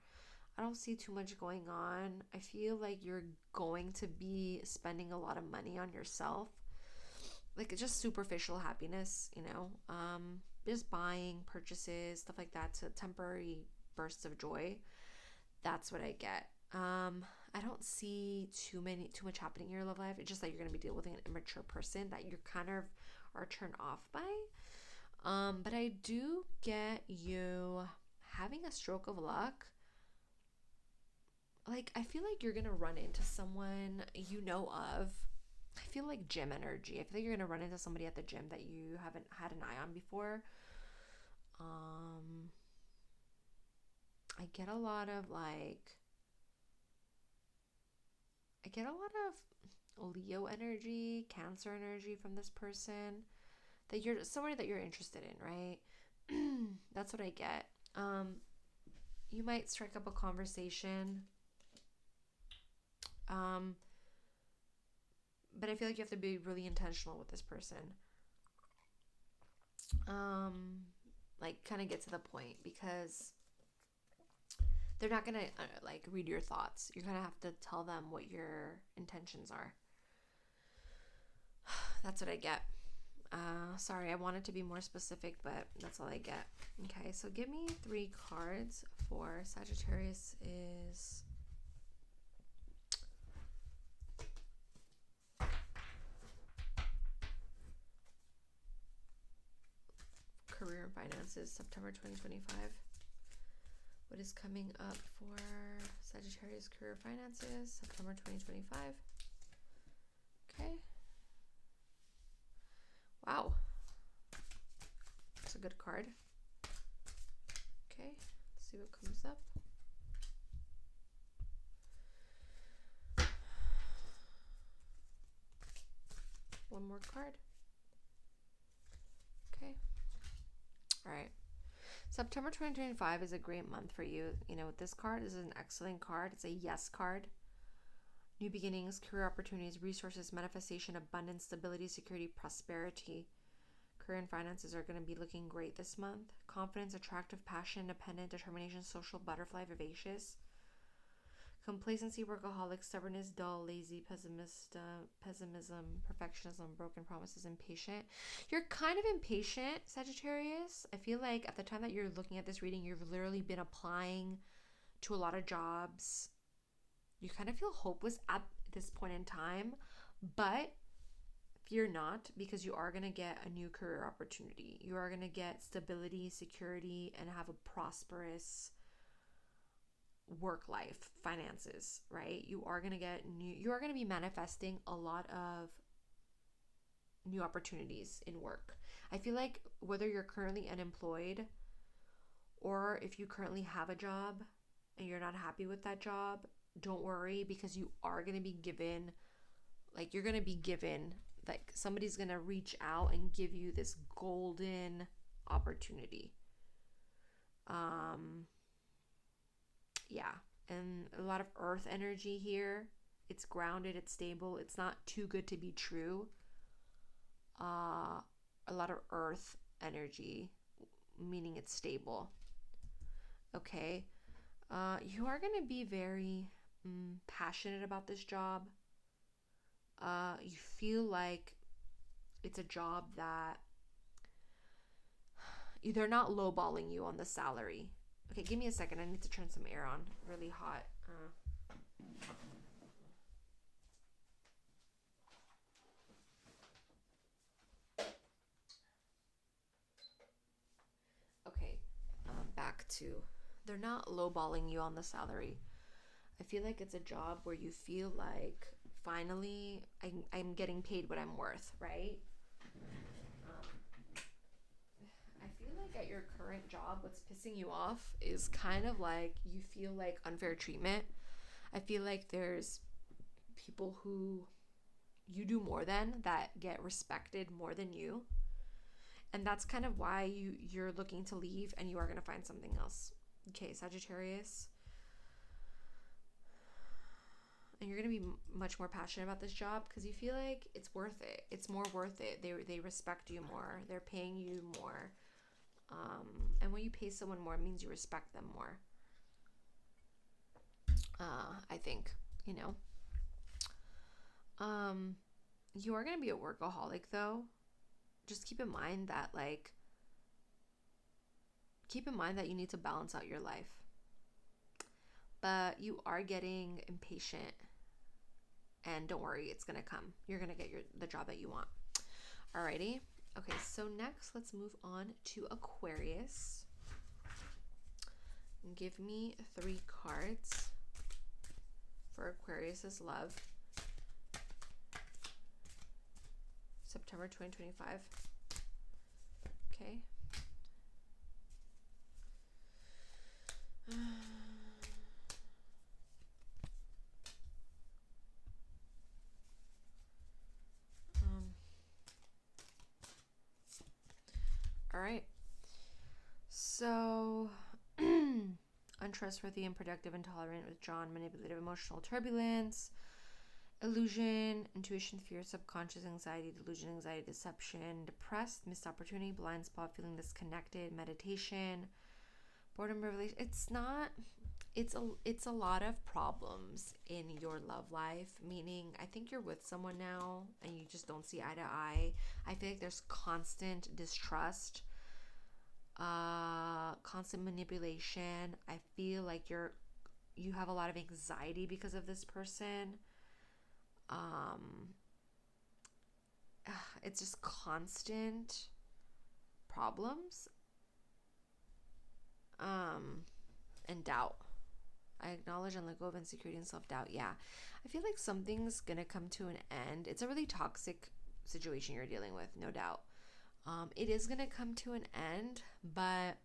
I don't see too much going on. I feel like you're going to be spending a lot of money on yourself. Like it's just superficial happiness, just buying purchases, stuff like that to temporary bursts of joy. That's what I get. I don't see too much happening in your love life. It's just that you're gonna be dealing with an immature person that you're kind of are turned off by. But I do get you having a stroke of luck. Like I feel like you're gonna run into someone you know of. I feel like gym energy. I feel like you're gonna run into somebody at the gym that you haven't had an eye on before. Um, I get a lot of I get a lot of Leo energy, Cancer energy from this person that you're somebody that you're interested in, right? That's what I get. You might strike up a conversation. Um, but I feel like you have to be really intentional with this person. Um, like kind of get to the point because they're not gonna like read your thoughts. You're gonna have to tell them what your intentions are. That's what I get. Sorry, I wanted to be more specific, but that's all I get. Okay, so give me 3 cards for Sagittarius is career and finances, September 2025. What is coming up for Sagittarius career finances, September 2025? Okay. Wow. That's a good card. Okay, let's see what comes up. One more card. Okay. All right. September 2025 is a great month for you. This card is an excellent card. It's a yes card. New beginnings, career opportunities, resources, manifestation, abundance, stability, security, prosperity. Career and finances are going to be looking great this month. Confidence, attractive, passion, independent, determination, social, butterfly, vivacious. Complacency, workaholic, stubbornness, dull, lazy, pessimism, perfectionism, broken promises, impatient. You're kind of impatient, Sagittarius. I feel like at the time that you're looking at this reading, you've literally been applying to a lot of jobs. You kind of feel hopeless at this point in time, but fear not, because you are going to get a new career opportunity. You are going to get stability, security, and have a prosperous work life, finances, right? You are going to be manifesting a lot of new opportunities in work. I feel like whether you're currently unemployed or if you currently have a job and you're not happy with that job, don't worry, because you are going to be given, like somebody's going to reach out and give you this golden opportunity. Yeah, and a lot of earth energy here. It's grounded, it's stable, it's not too good to be true. A lot of earth energy, meaning it's stable. Okay. You are going to be very passionate about this job. You feel like it's a job that they're not lowballing you on the salary. Okay, give me a second. I need to turn some air on. Really hot. Okay, back to they're not lowballing you on the salary. I feel like it's a job where you feel like finally I'm getting paid what I'm worth, right? I feel like at your current job, what's pissing you off is kind of like you feel like unfair treatment. I feel like there's people who you do more than that get respected more than you. And that's kind of why you're looking to leave and you are going to find something else. Okay, Sagittarius. And you're going to be much more passionate about this job because you feel like it's worth it. It's more worth it. They respect you more. They're paying you more. And when you pay someone more, it means you respect them more. I think, you know. You are going to be a workaholic though. Just keep in mind that you need to balance out your life. But you are getting impatient. And don't worry, it's going to come. You're going to get the job that you want. Alrighty. Okay, so next let's move on to Aquarius. Give me 3 cards for Aquarius's love. September 2025. Okay. All right. So, untrustworthy, unproductive, intolerant, withdrawn, manipulative, emotional turbulence, illusion, intuition, fear, subconscious, anxiety, delusion, anxiety, deception, depressed, missed opportunity, blind spot, feeling disconnected, meditation, boredom, revelation. It's a lot of problems in your love life, meaning I think you're with someone now and you just don't see eye to eye. I feel like there's constant distrust, constant manipulation. I feel like you have a lot of anxiety because of this person. It's just constant problems, and doubt. I acknowledge and let go of insecurity and self-doubt. Yeah, I feel like something's gonna come to an end. It's a really toxic situation you're dealing with, no doubt. It is gonna come to an end, but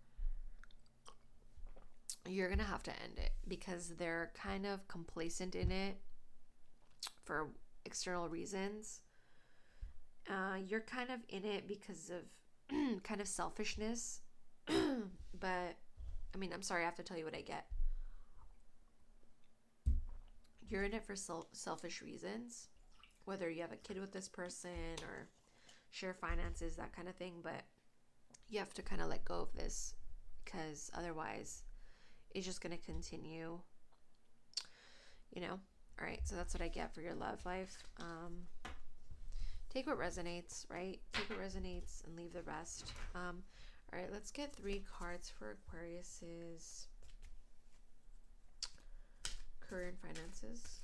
you're gonna have to end it because they're kind of complacent in it for external reasons. You're kind of in it because of kind of selfishness. But I mean, I'm sorry, I have to tell you what I get. You're in it for selfish reasons, whether you have a kid with this person or share finances, that kind of thing. But you have to kind of let go of this because otherwise it's just going to continue, you know. All right, so that's what I get for your love life. Take what resonates, right? Take what resonates and leave the rest. All right, let's get 3 cards for Aquarius's career and finances.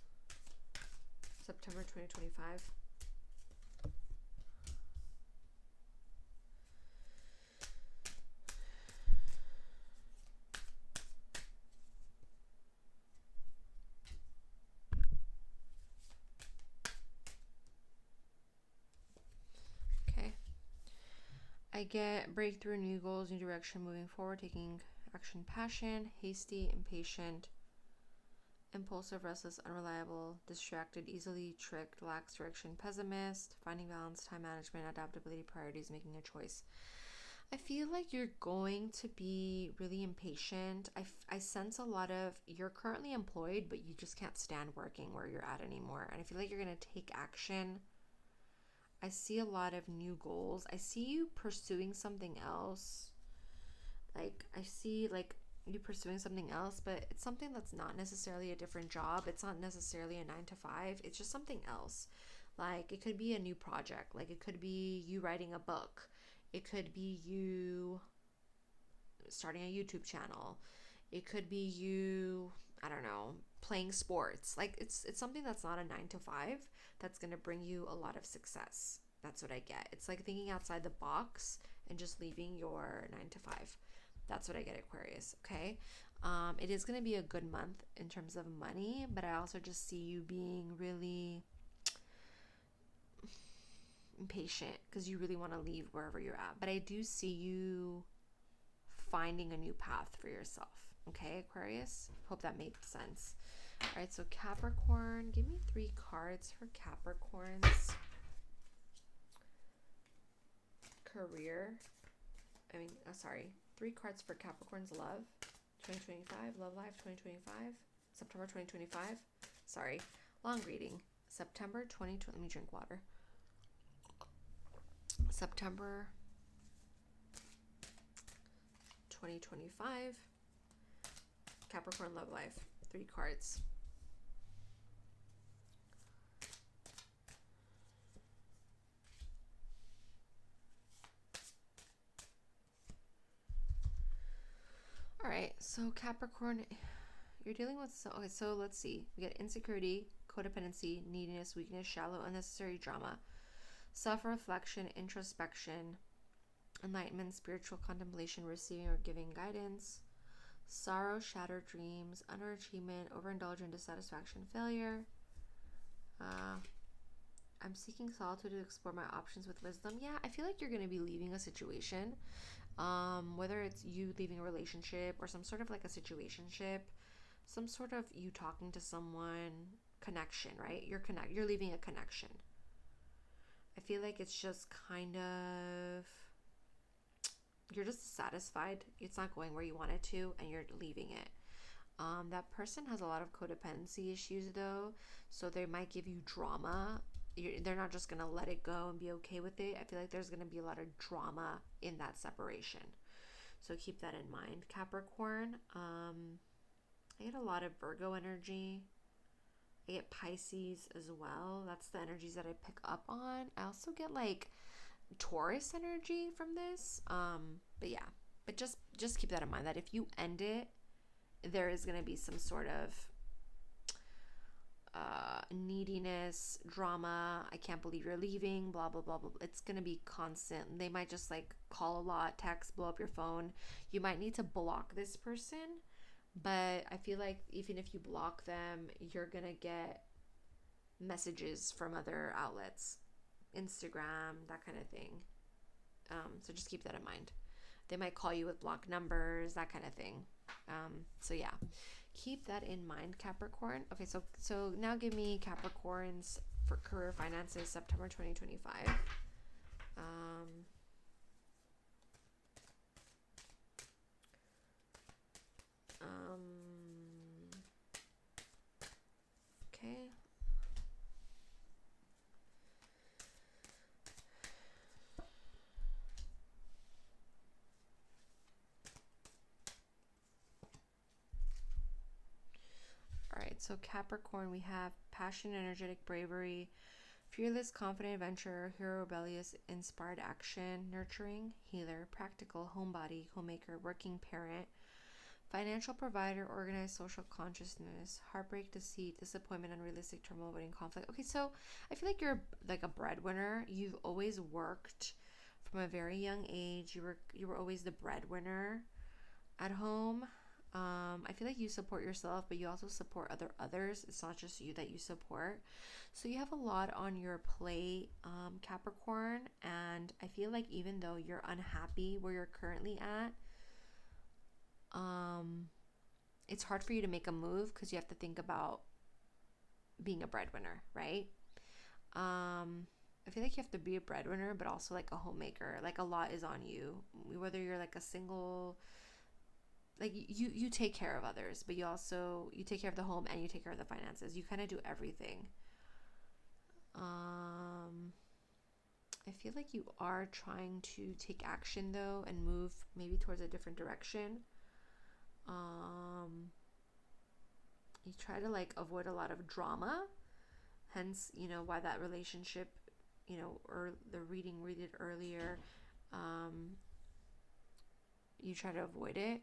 September 2025. Okay. I get breakthrough, new goals, new direction, moving forward, taking action, passion, hasty, impatient, impulsive, restless, unreliable, distracted, easily tricked, lacks direction, pessimist, finding balance, time management, adaptability, priorities, making a choice. I feel like you're going to be really impatient. I sense a lot of you're currently employed, but you just can't stand working where you're at anymore. And I feel like you're going to take action. I see a lot of new goals. I see you pursuing something else. Like, I see, like, you pursuing something else, but it's something that's not necessarily a different job. It's not necessarily a 9 to 5. It's just something else. Like it could be a new project. Like it could be you writing a book. It could be you starting a YouTube channel. It could be you, I don't know, playing sports. Like it's something that's not a 9 to 5 that's gonna bring you a lot of success. That's what I get. It's like thinking outside the box and just leaving your 9 to 5. That's what I get, Aquarius. Okay. It is gonna be a good month in terms of money, but I also just see you being really impatient because you really want to leave wherever you're at. But I do see you finding a new path for yourself. Okay, Aquarius? Hope that made sense. All right, so Capricorn, give me 3 cards for Capricorn's career. 3 cards for Capricorn's love 2025, love life 2025, September 2025. Sorry, long reading. September 2020. Let me drink water. September 2025, Capricorn love life, 3 cards. All right, so Capricorn, you're dealing with, so let's see. We get insecurity, codependency, neediness, weakness, shallow, unnecessary drama, self-reflection, introspection, enlightenment, spiritual contemplation, receiving or giving guidance, sorrow, shattered dreams, underachievement, overindulgence, dissatisfaction, failure. I'm seeking solitude to explore my options with wisdom. Yeah, I feel like you're going to be leaving a situation, whether it's you leaving a relationship or some sort of like a situationship, some sort of you talking to someone, connection, right? You're leaving a connection. I feel like it's just kind of, you're just dissatisfied. It's not going where you want it to, and you're leaving it. That person has a lot of codependency issues though, so they might give you drama. They're not just gonna let it go and be okay with it. I feel like there's gonna be a lot of drama in that separation, so keep that in mind, Capricorn. I get a lot of Virgo energy. I get Pisces as well. That's the energies that I pick up on. I also get like Taurus energy from this. But yeah, but just keep that in mind that if you end it, there is going to be some sort of neediness, drama. I can't believe you're leaving, blah blah blah blah. It's going to be constant. They might just like call a lot, text, blow up your phone. You might need to block this person, but I feel like even if you block them, you're going to get messages from other outlets, Instagram, that kind of thing. So just keep that in mind. They might call you with blocked numbers, that kind of thing. So yeah, keep that in mind, Capricorn. Okay, so now give me Capricorns for career finances, September 2025. Okay. All right, so Capricorn, we have passion, energetic bravery, fearless, confident adventurer, hero, rebellious, inspired action, nurturing, healer, practical, homebody, homemaker, working parent, financial provider, organized, social consciousness, heartbreak, deceit, disappointment, unrealistic, turmoil, avoiding conflict. Okay, so I feel like you're like a breadwinner. You've always worked from a very young age. You were always the breadwinner at home. I feel like you support yourself, but you also support others. It's not just you that you support. So you have a lot on your plate, Capricorn. And I feel like even though you're unhappy where you're currently at, it's hard for you to make a move because you have to think about being a breadwinner, right? I feel like you have to be a breadwinner, but also like a homemaker. Like a lot is on you. Whether you're like a single, like you take care of others, but you take care of the home and you take care of the finances. You kind of do everything. I feel like you are trying to take action though and move maybe towards a different direction. You try to like avoid a lot of drama, hence, why that relationship, or the reading we did earlier, you try to avoid it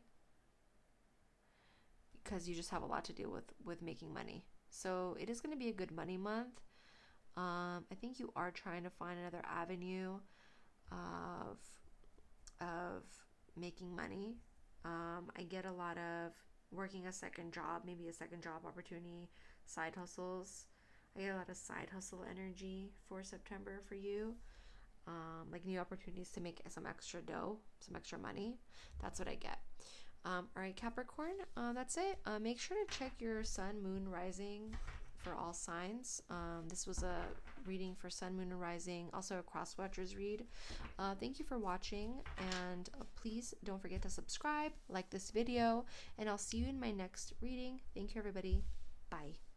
because you just have a lot to deal with making money. So it is going to be a good money month. I think you are trying to find another avenue of making money. I get a lot of working a second job, maybe a second job opportunity, side hustles. I get a lot of side hustle energy for September for you. Like new opportunities to make some extra dough, some extra money. That's what I get. All right, Capricorn, that's it. Make sure to check your sun, moon, rising for all signs. This was a reading for sun, moon, and rising, also a cross watchers read. Thank you for watching, and please don't forget to subscribe, like this video, and I'll see you in my next reading. Thank you, everybody. Bye.